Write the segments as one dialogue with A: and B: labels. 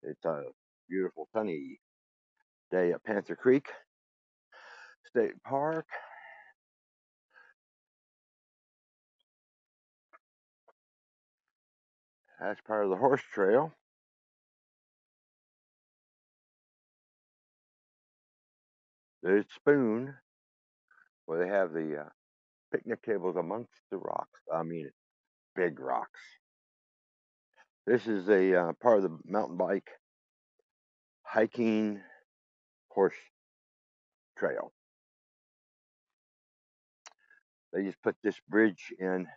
A: It's a beautiful sunny day at Panther Creek State Park. That's part of the horse trail. There's Spoon, where they have the picnic tables amongst the rocks. I mean, big rocks. This is a part of the mountain bike hiking horse trail. They just put this bridge in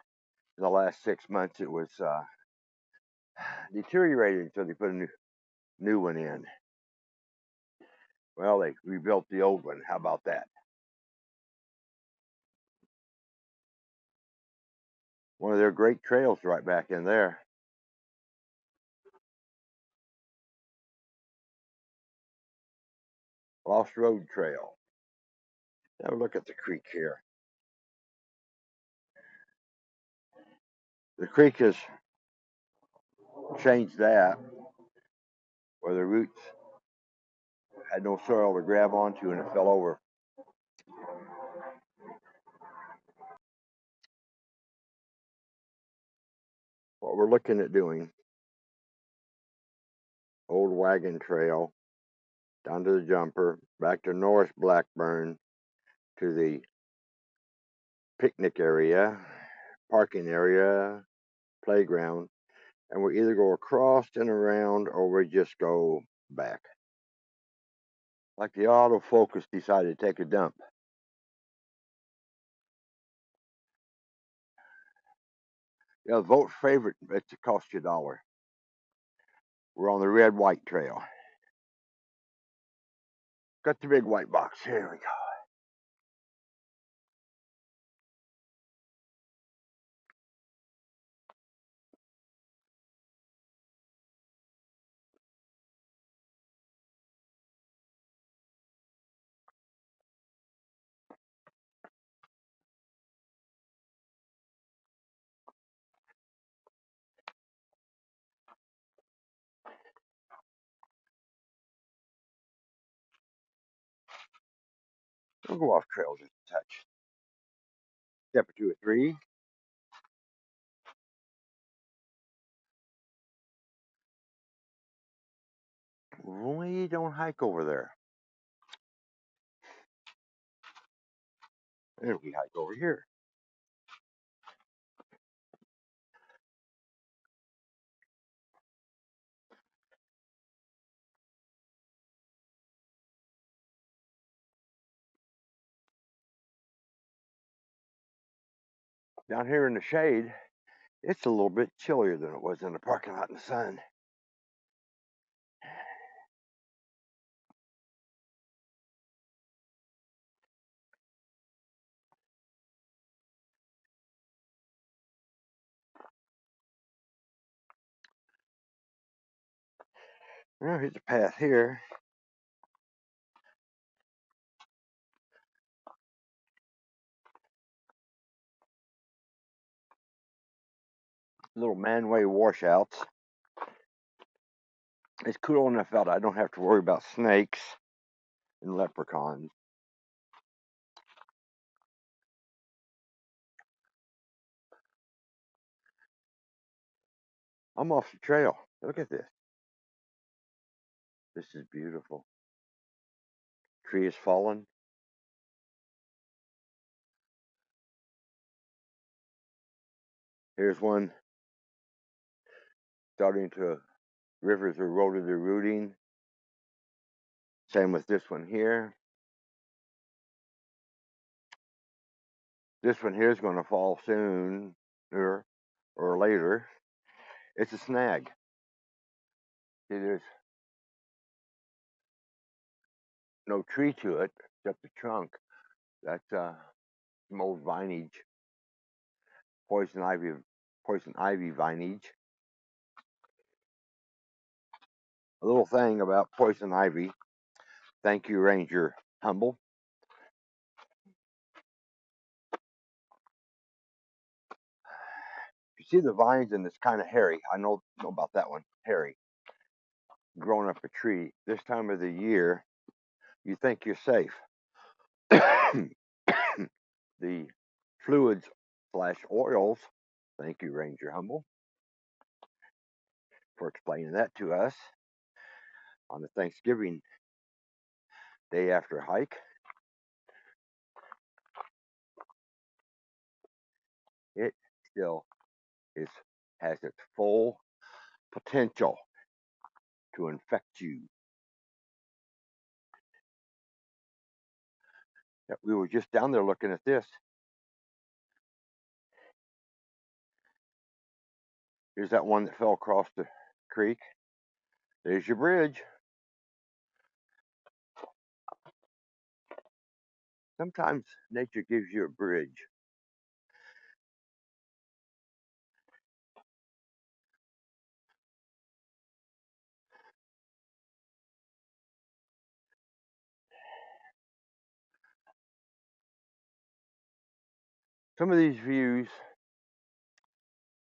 A: the last 6 months. It was deteriorating, so they put a new one in. Well, they rebuilt the old one. How about that? One of their great trails right back in there. Lost Road Trail. Now look at the creek here. The creek has changed that, where the roots had no soil to grab onto and it fell over. What we're looking at doing, Old Wagon Trail, down to the jumper, back to Norris Blackburn, to the picnic area, parking area, playground, and we either go across and around or we just go back. Like the autofocus decided to take a dump. Yeah, vote favorite. It's to cost you $1. We're on the red white trail. Got the big white box. Here we go. We'll go off trail just a touch. Step or two or three. We don't hike over there. And we hike over here. Down here in the shade, it's a little bit chillier than it was in the parking lot in the sun. Well, here's a path here. Little manway washouts. It's cool enough out. I don't have to worry about snakes and leprechauns. I'm off the trail. Look at this. This is beautiful. Tree has fallen. Here's one starting to, rivers are eroded their rooting. Same with this one here. This one here is going to fall soon or later. It's a snag. See, there's no tree to it except the trunk. That's some old vinage, poison ivy, poison ivy vinage. A little thing about poison ivy. Thank you, Ranger Humble. You see the vines and it's kind of hairy. I know about that one, hairy. growing up a tree. This time of the year, you think you're safe. The fluids slash oils, thank you, Ranger Humble, for explaining that to us on the Thanksgiving day after hike. It still has its full potential to infect you. We were just down there looking at this. Here's that one that fell across the creek. There's your bridge. Sometimes nature gives you a bridge. Some of these views,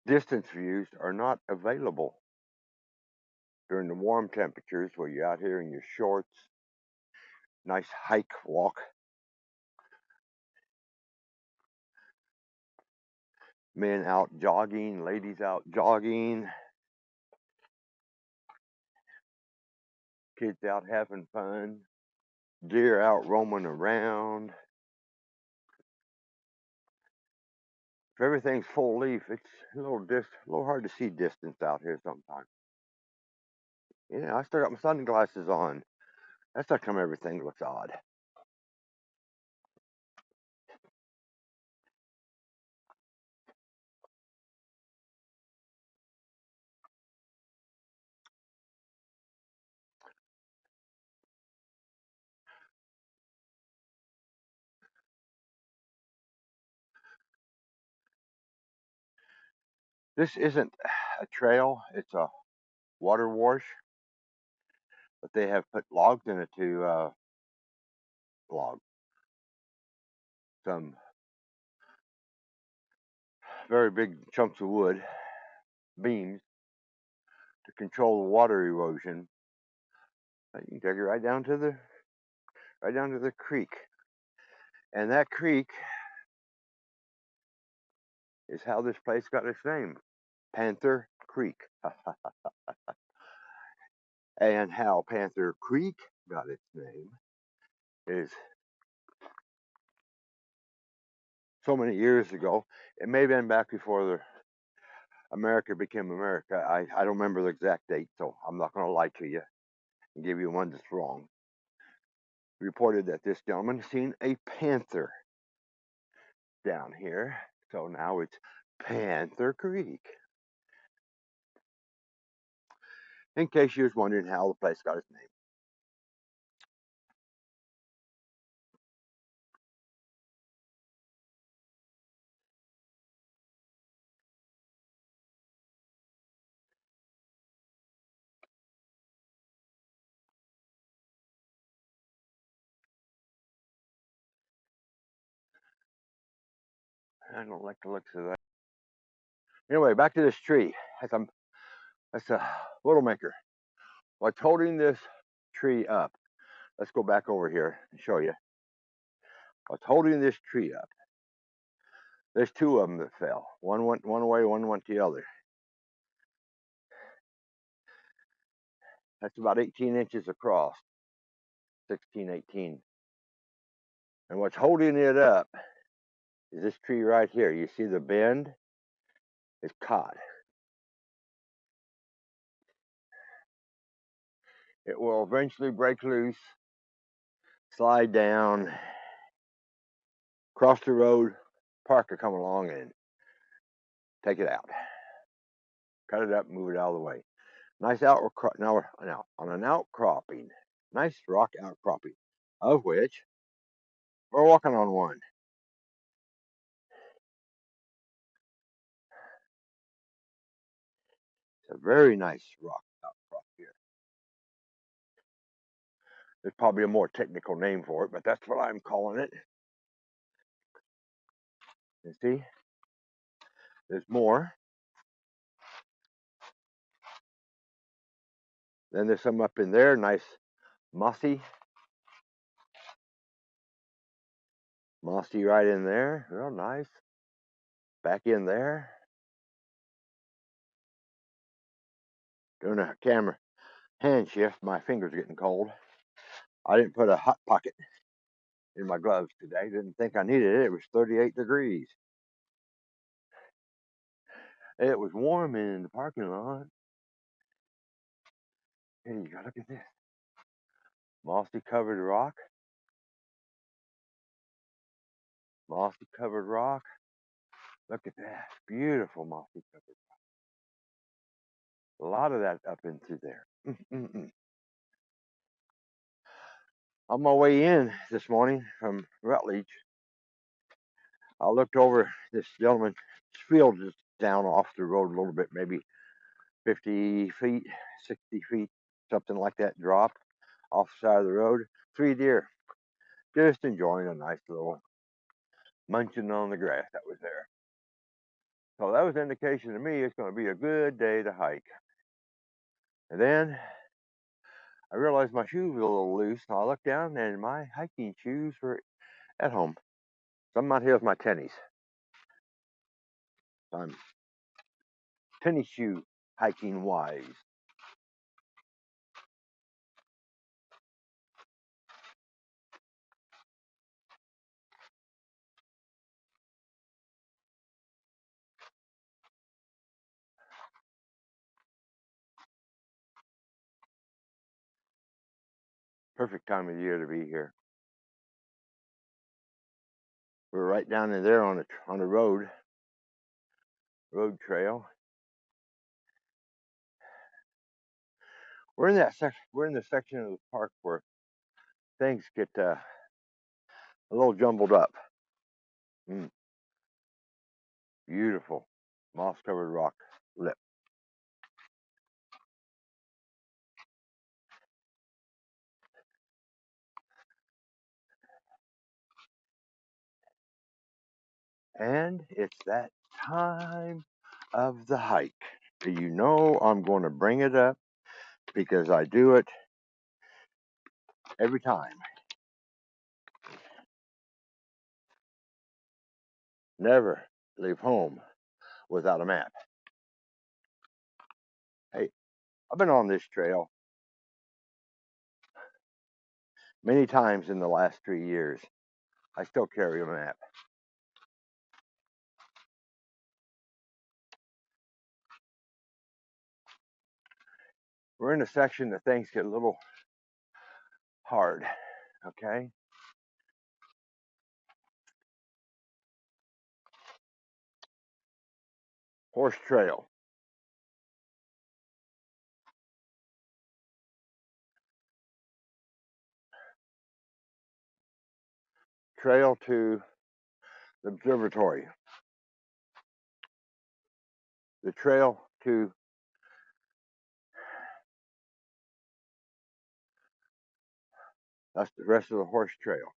A: distance views, are not available during the warm temperatures where you're out here in your shorts, nice hike walk. Men out jogging, ladies out jogging, kids out having fun, deer out roaming around. If everything's full leaf, it's a little hard to see distance out here sometimes. Yeah, I still got my sunglasses on. That's how come everything looks odd. This isn't a trail, it's a water wash, but they have put logs in it to log some very big chunks of wood, beams, to control the water erosion. You can take it right down to the creek, and that creek is how this place got its name, Panther Creek. And how Panther Creek got its name is so many years ago. It may have been back before America became America. I don't remember the exact date, so I'm not going to lie to you and give you one that's wrong. Reported that this gentleman seen a panther down here, so now it's Panther Creek. In case you was wondering how the place got its name. I don't like the looks of that. Anyway, back to this tree. That's a little maker. What's holding this tree up? Let's go back over here and show you. What's holding this tree up? There's two of them that fell. One went one way, one went the other. That's about 18 inches across, 16, 18. And what's holding it up is this tree right here. You see the bend? It's caught. It will eventually break loose, slide down, cross the road, Parker come along and take it out. Cut it up, move it out of the way. Nice outcrop. Now on an outcropping, nice rock outcropping, of which we're walking on one. It's a very nice rock outcrop here. There's probably a more technical name for it, but that's what I'm calling it. You see, there's more. Then there's some up in there, nice mossy right in there, real nice. Back in there, doing a camera hand shift. My fingers are getting cold. I didn't put a hot pocket in my gloves today. Didn't think I needed it. It was 38 degrees. It was warm in the parking lot. Here you go. Look at this mossy covered rock. Mossy covered rock. Look at that. Beautiful mossy covered rock. A lot of that up into there. On my way in this morning from Rutledge, I looked over this gentleman's field just down off the road a little bit, maybe 50 feet, 60 feet, something like that drop off the side of the road. 3 deer just enjoying a nice little munching on the grass that was there. So that was an indication to me it's going to be a good day to hike. And then I realized my shoes were a little loose, so I looked down and my hiking shoes were at home. So I'm out here with my tennies. I'm tennis shoe hiking wise. Perfect time of year to be here. We're right down in there on a road trail. We're in that section. We're in the section of the park where things get a little jumbled up. Beautiful moss-covered rock lip. And it's that time of the hike. You know I'm going to bring it up because I do it every time. Never leave home without a map. Hey, I've been on this trail many times in the last 3 years. I still carry a map. We're in a section that things get a little hard, okay? Horse trail. Trail to the observatory. The trail to that's the rest of the horse trail.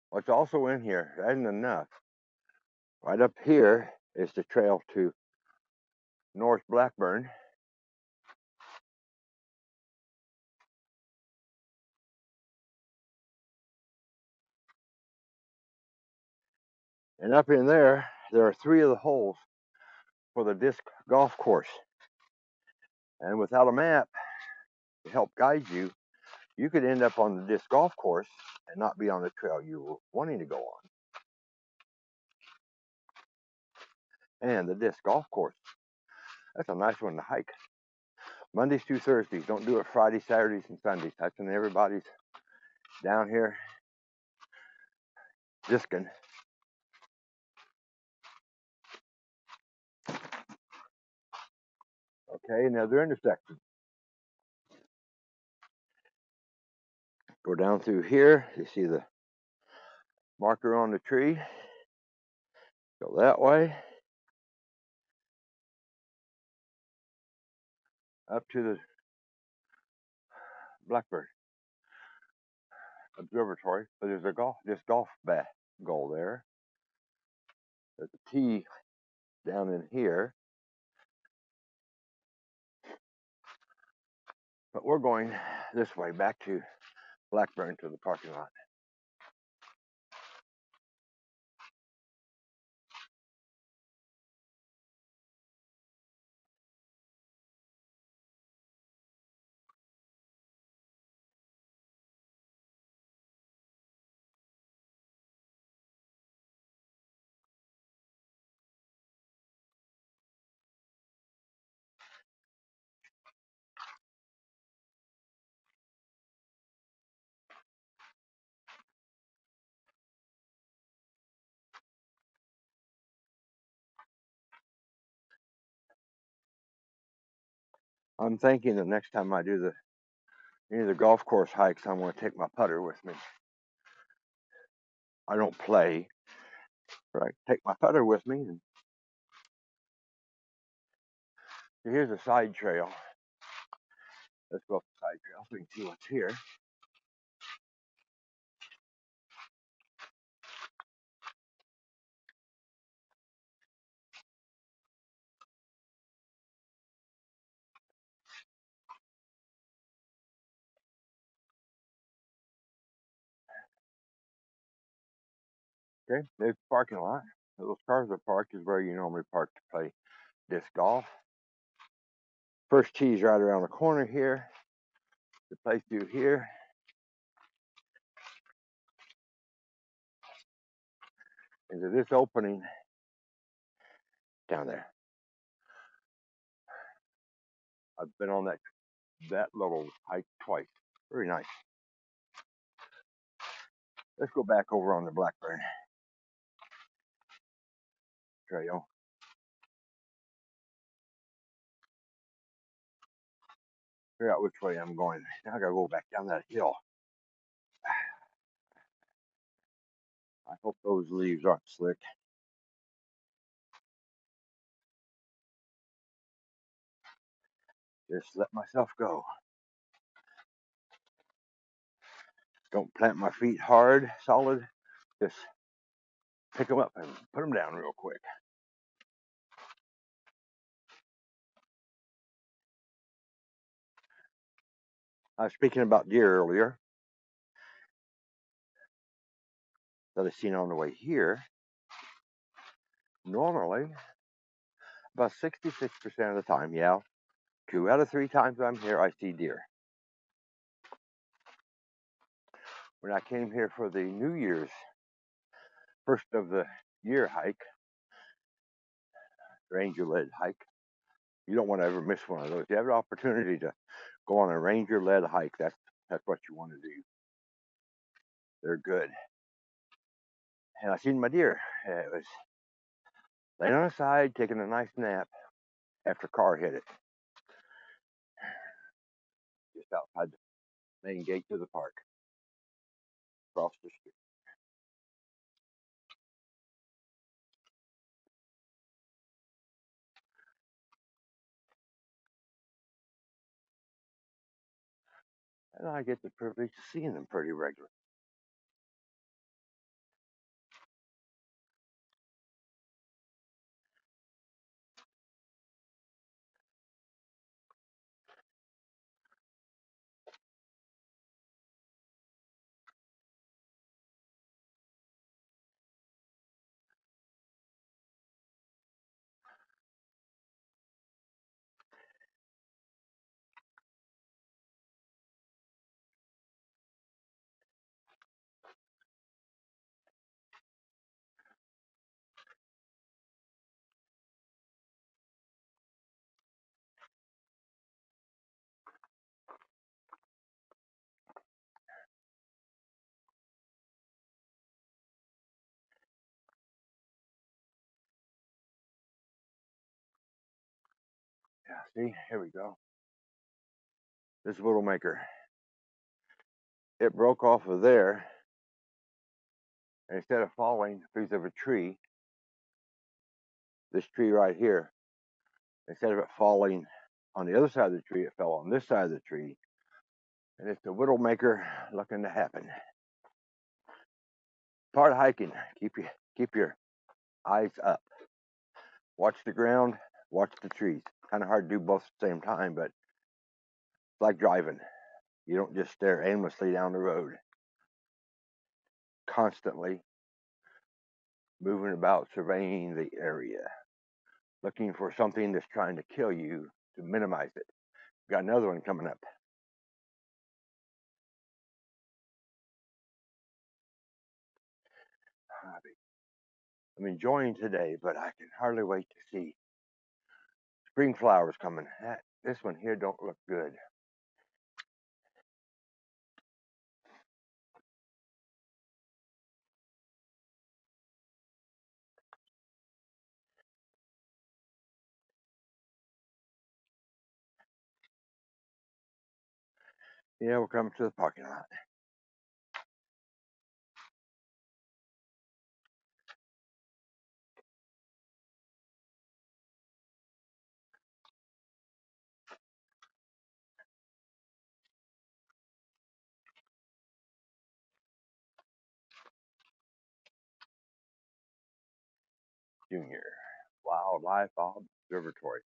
A: What's also in here, that isn't enough. Right up here is the trail to Norris Blackburn. And up in there are 3 of the holes for the disc golf course. And without a map to help guide you, you could end up on the disc golf course and not be on the trail you were wanting to go on. And the disc golf course, that's a nice one to hike. Mondays through Thursdays. Don't do it Fridays, Saturdays, and Sundays. That's when everybody's down here discing. Okay, another intersection. Go down through here. You see the marker on the tree. Go that way. Up to the Blackbird Observatory. But there's a golf goal there. There's a tee down in here. But we're going this way back to Blackburn to the parking lot. I'm thinking the next time I do any of the golf course hikes, I'm going to take my putter with me. I don't play, but I take my putter with me. And here's a side trail. Let's go up the side trail so we can see what's here. Okay, there's the parking lot. Those cars are parked is where you normally park to play disc golf. First tee's right around the corner here. The place through here. Into this opening down there. I've been on that little hike twice. Very nice. Let's go back over on the Blackburn Trail. Figure out which way I'm going. Now I gotta go back down that hill. I hope those leaves aren't slick. Just let myself go. Don't plant my feet hard, solid. Just pick them up and put them down real quick. I was speaking about deer earlier that I seen on the way here. Normally, about 66% of the time, 2 out of 3 times I'm here, I see deer. When I came here for the New Year's first of the year hike, ranger-led hike, you don't want to ever miss one of those. You have an opportunity to go on a ranger-led hike. That's what you want to do. They're good. And I seen my deer. It was laying on the side, taking a nice nap after a car hit it. Just outside the main gate to the park. Across the street. And I get the privilege of seeing them pretty regular. Yeah, see, here we go. This Widowmaker. It broke off of there. And instead of falling a piece of a tree, this tree right here, instead of it falling on the other side of the tree, it fell on this side of the tree. And it's the Widowmaker looking to happen. Part of hiking, keep your eyes up. Watch the ground, watch the trees. Kind of hard to do both at the same time, but like driving. You don't just stare aimlessly down the road, constantly moving about, surveying the area, looking for something that's trying to kill you to minimize it. Got another one coming up. I'm enjoying today, but I can hardly wait to see spring flowers coming. This one here don't look good. Yeah, we're coming to the parking lot. Junior Wildlife Observatory.